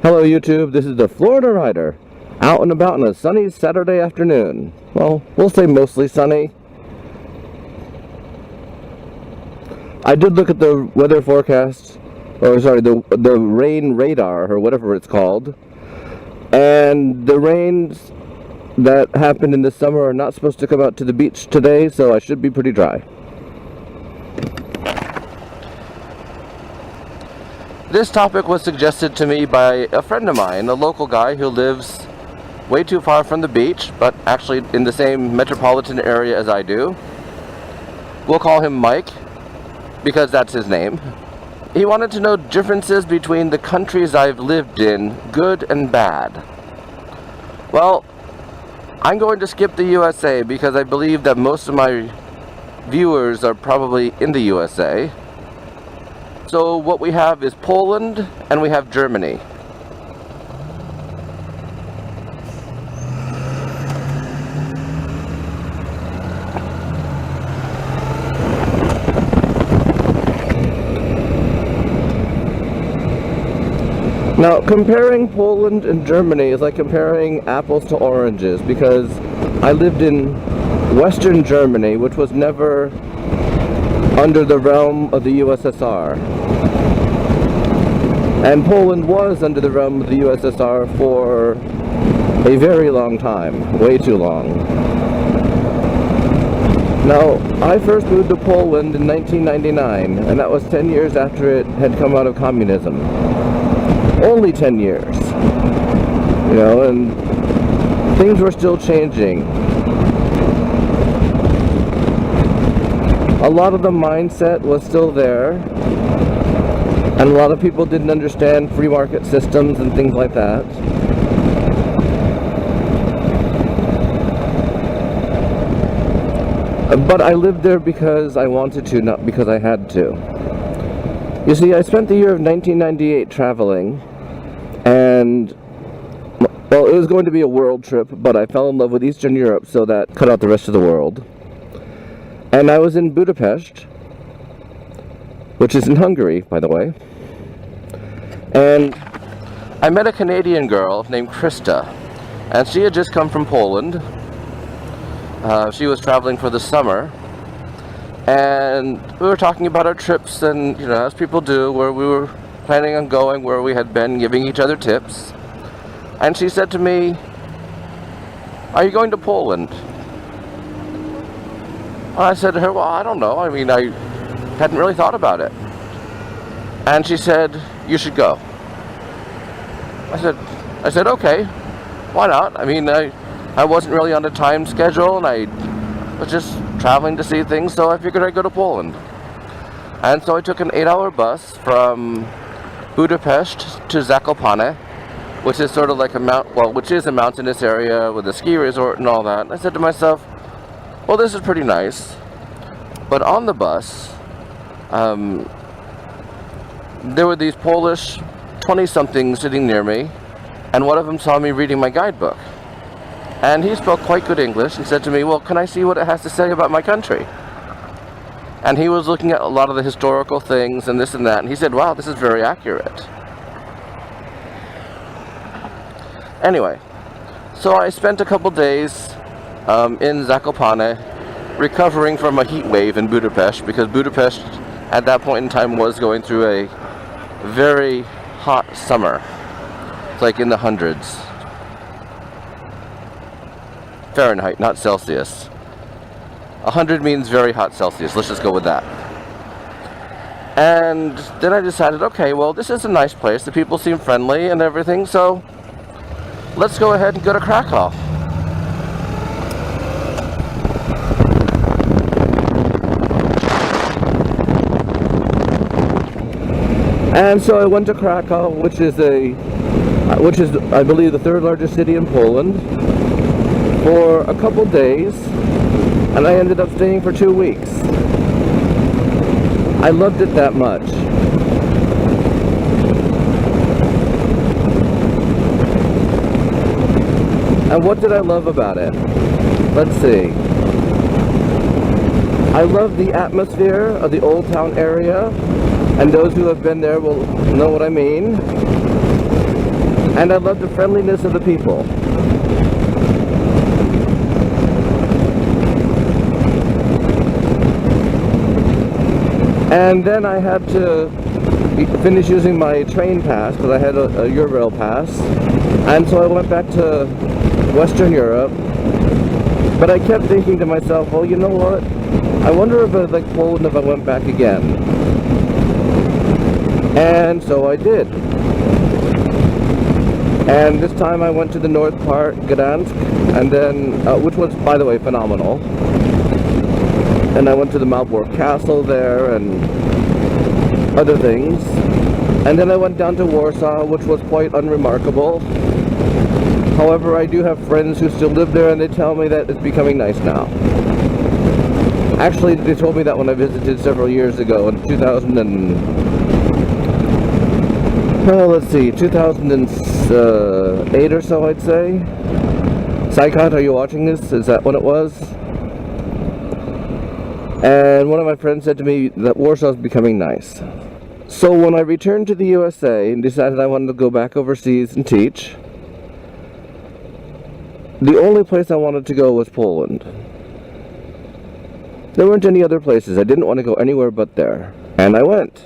Hello YouTube, this is the Florida Rider, out and about on a sunny Saturday afternoon. Well, we'll say mostly sunny. I did look at the weather forecast, or sorry, the rain radar, or whatever it's called, and the rains that happened in the summer are not supposed to come out to the beach today, so I should be pretty dry. This topic was suggested to me by a friend of mine, a local guy who lives way too far from the beach, but actually in the same metropolitan area as I do. We'll call him Mike, because that's his name. He wanted to know differences between the countries I've lived in, good and bad. Well, I'm going to skip the USA because I believe that most of my viewers are probably in the USA. So what we have is Poland and we have Germany. Now, comparing Poland and Germany is like comparing apples to oranges, because I lived in Western Germany, which was never under the realm of the USSR. And Poland was under the realm of the USSR for a very long time, way too long. Now, I first moved to Poland in 1999, and that was 10 years after it had come out of communism. Only 10 years. You know, and things were still changing. A lot of the mindset was still there, and a lot of people didn't understand free market systems and things like that. But I lived there because I wanted to, not because I had to. You see, I spent the year of 1998 traveling, and, well, it was going to be a world trip, but I fell in love with Eastern Europe, so that cut out the rest of the world. And I was in Budapest, which is in Hungary, by the way. And I met a Canadian girl named Krista, and she had just come from Poland. She was traveling for the summer, and we were talking about our trips, and, you know, as people do, where we were planning on going, where we had been, giving each other tips. And she said to me, "Are you going to Poland?" I said to her, "Well, I don't know. I mean, I hadn't really thought about it." And she said, "You should go." I said, "Okay, why not? I mean, I wasn't really on a time schedule, and I was just traveling to see things, so I figured I'd go to Poland." And so I took an 8-hour bus from Budapest to Zakopane, which is sort of like which is a mountainous area with a ski resort and all that. And I said to myself, well, this is pretty nice. But on the bus, there were these Polish 20-somethings sitting near me, and one of them saw me reading my guidebook. And he spoke quite good English and said to me, "Well, can I see what it has to say about my country?" And he was looking at a lot of the historical things and this and that, and he said, "Wow, this is very accurate." Anyway, so I spent a couple days in Zakopane recovering from a heat wave in Budapest, because Budapest at that point in time was going through a very hot summer. It's like in the hundreds. Fahrenheit, not Celsius. 100 means very hot Celsius. Let's just go with that. And then I decided, okay, well, this is a nice place. The people seem friendly and everything, so let's go ahead and go to Krakow. And so I went to Krakow, which is I believe the third largest city in Poland, for a couple days, and I ended up staying for 2 weeks. I loved it that much. And what did I love about it? Let's see. I love the atmosphere of the Old Town area, and those who have been there will know what I mean. and I loved the friendliness of the people. And then I had to finish using my train pass because I had a Eurail pass, and so I went back to Western Europe. But I kept thinking to myself, well, you know what? I wonder if I'd like Poland if I went back again. And so I did. And this time I went to the north part, Gdansk, and then, which was, by the way, phenomenal. And I went to the Malbork Castle there and other things. And then I went down to Warsaw, which was quite unremarkable. However, I do have friends who still live there, and they tell me that it's becoming nice now. Actually, they told me that when I visited several years ago in 2008 or so, I'd say. Psychot, are you watching this? Is that when it was? And one of my friends said to me that Warsaw's becoming nice. So when I returned to the USA and decided I wanted to go back overseas and teach, the only place I wanted to go was Poland. There weren't any other places. I didn't want to go anywhere but there. And I went.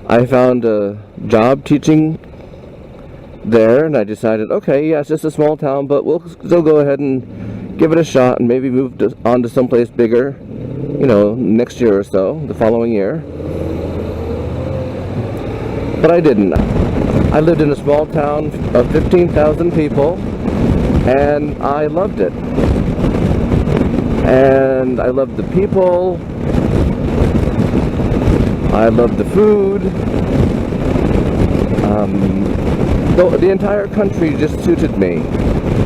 I found a job teaching there, and I decided, okay, yeah, it's just a small town, but we'll still go ahead and give it a shot and maybe move on to someplace bigger, you know, next year or so, the following year. But I didn't. I lived in a small town of 15,000 people, and I loved it. And I loved the people. I loved the food. The entire country just suited me.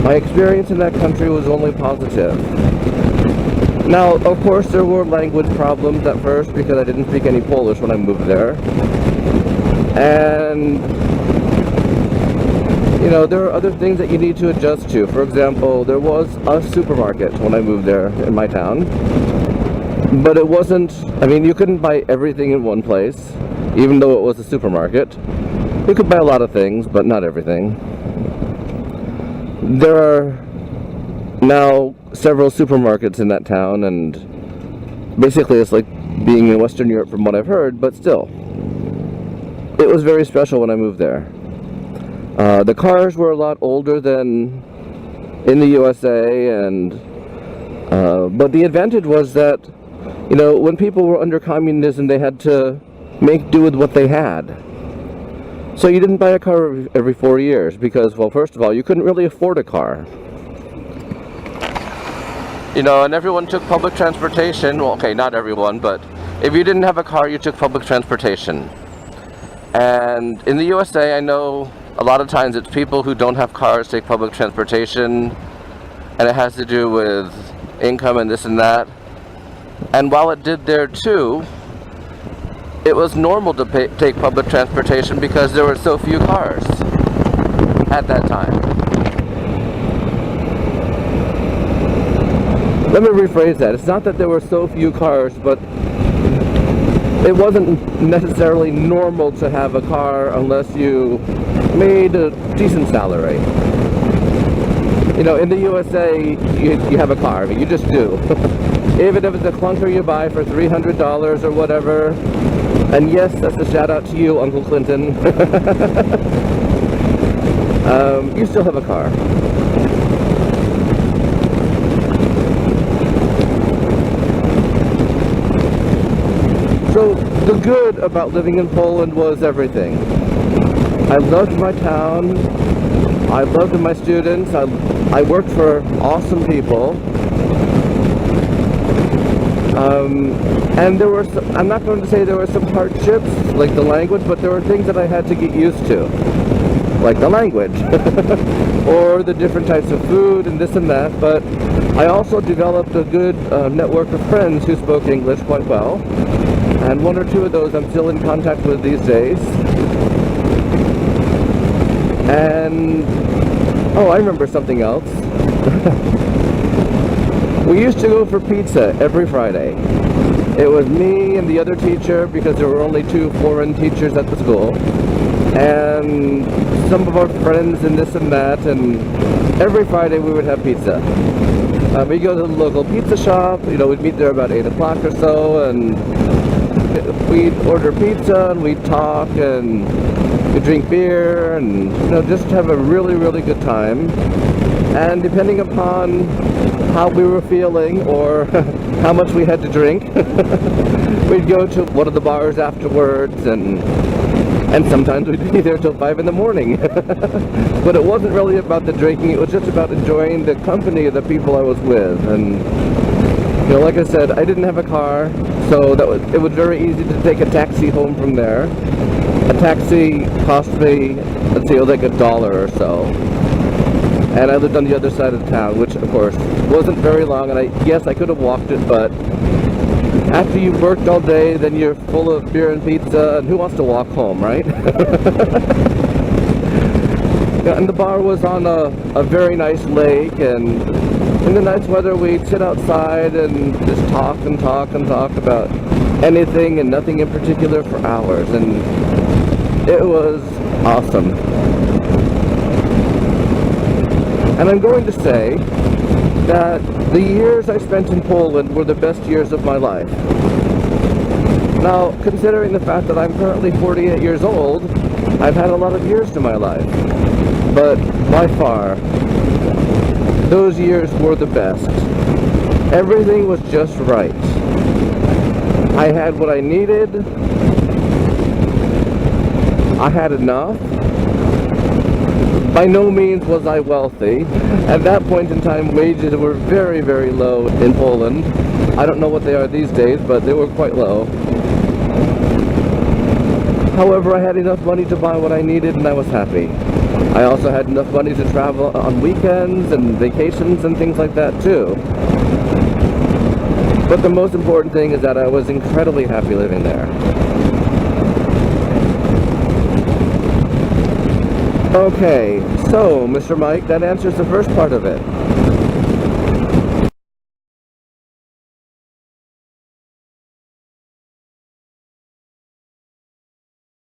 My experience in that country was only positive. Now, of course, there were language problems at first because I didn't speak any Polish when I moved there. And, you know, there are other things that you need to adjust to. For example, there was a supermarket when I moved there in my town. But it wasn't, I mean, you couldn't buy everything in one place, even though it was a supermarket. You could buy a lot of things, but not everything. There are now several supermarkets in that town, and basically it's like being in Western Europe from what I've heard, but still. It was very special when I moved there. The cars were a lot older than in the USA, and but the advantage was that, you know, when people were under communism, they had to make do with what they had. So you didn't buy a car every 4 years because, well, first of all, you couldn't really afford a car. You know, and everyone took public transportation. Well, okay, not everyone, but if you didn't have a car, you took public transportation. And in the USA, I know a lot of times it's people who don't have cars take public transportation, and it has to do with income and this and that. And while it did there too, it was normal to take public transportation because there were so few cars at that time. Let me rephrase that. It's not that there were so few cars, but it wasn't necessarily normal to have a car unless you made a decent salary. You know, in the USA, you have a car. I mean, you just do. Even if it's a clunker you buy for $300 or whatever. And yes, that's a shout out to you, Uncle Clinton. You still have a car. So the good about living in Poland was everything. I loved my town. I loved my students. I worked for awesome people. And there were some, I'm not going to say there were some hardships, like the language, but there were things that I had to get used to, like the language, or the different types of food and this and that, but I also developed a good network of friends who spoke English quite well, and one or two of those I'm still in contact with these days. And, oh, I remember something else. We used to go for pizza every Friday. It was me and the other teacher, because there were only 2 foreign teachers at the school. and some of our friends and this and that, and every Friday we would have pizza. We'd go to the local pizza shop, you know, we'd meet there about 8 o'clock or so, and we'd order pizza, and we'd talk, and we'd drink beer, and, you know, just have a really, really good time. And depending upon how we were feeling, or how much we had to drink, we'd go to one of the bars afterwards, and sometimes we'd be there till 5 in the morning. But it wasn't really about the drinking, it was just about enjoying the company of the people I was with. And, you know, like I said, I didn't have a car, so it was very easy to take a taxi home from there. A taxi cost me, let's see, it was like $1 or so. And I lived on the other side of town, which of course wasn't very long, and yes, I could have walked it, but after you've worked all day, then you're full of beer and pizza, and who wants to walk home, right? Yeah, and the bar was on a very nice lake, and in the nice weather we'd sit outside and just talk and talk and talk about anything and nothing in particular for hours, and it was awesome. And I'm going to say that the years I spent in Poland were the best years of my life. Now, considering the fact that I'm currently 48 years old, I've had a lot of years to my life. But by far, those years were the best. Everything was just right. I had what I needed. I had enough. By no means was I wealthy. At that point in time, wages were very, very low in Poland. I don't know what they are these days, but they were quite low. However, I had enough money to buy what I needed, and I was happy. I also had enough money to travel on weekends and vacations and things like that too. But the most important thing is that I was incredibly happy living there. Okay, so Mr. Mike, that answers the first part of it.